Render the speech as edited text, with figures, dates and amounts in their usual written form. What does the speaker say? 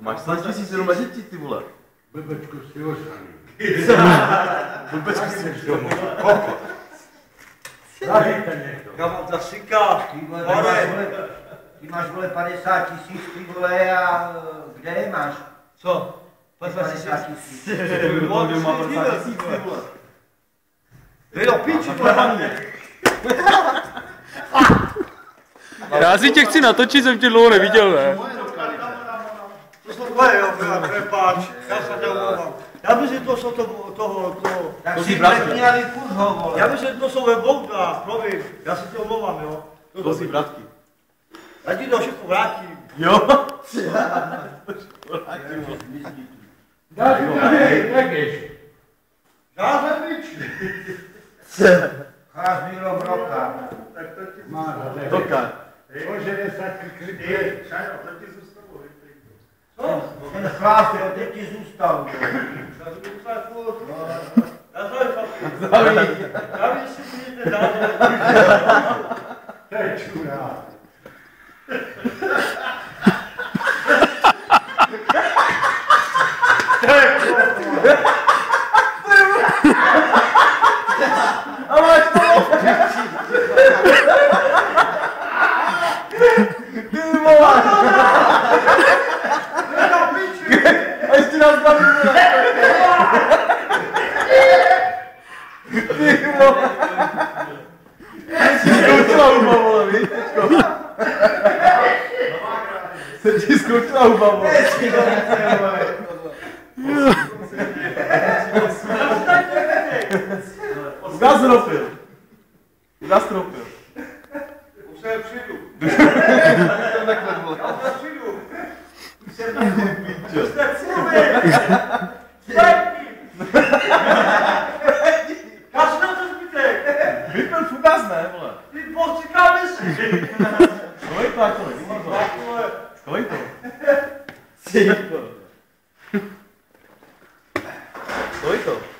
Máš 17 000 dětí, ty vole. Blbečku si ožraný. Blbečku si ožraný. Zavíte někdo. Já mám zasíká. Ty máš, vole, 50 000, ty vole, a kde je máš? Co? 50 000. Kdo má 50 000, ty vole. Ty do píči, vole, na mě. Já si tě chci natočit, jsem tě dlouho neviděl, ne? To jsou tvoje, jo, prepáč. Já se tě omlouvám. Já myslím, že to jsou toho. Tak si přepínali furt ho, vole. Já myslím, že to jsou webouka, promiň. Já se tě omlouvám, jo. To si bratky. Já ti to všechno vrátím. Jo? Dá si tady, nekyš. Žádné píči. Cháš bylo broka. Tak to ti Má zadek. Toka. O 60 klipy. Šajno, to ti zůstalo. Co? Ten chlás, jo, teď ti zůstal. Já jsem musel furt. Já jsem fakt. Já bych si přijďte dát. To je čurák. A ještě nás baví, ty vole. Se ti zkoučila huba, vole, víš, teďko. Se ti zkoučila huba, vole. Gastropil. Gastropil. Už se přijdu. Takhle, vole. Já se přijdu. Píčo. Jste člověk. Stajni. Kaž na to zbytek. Vypil fugas, ne, vole. Ty počíkáme si. Skolej to, jako, vidíš to. Skolej to. Skolej to.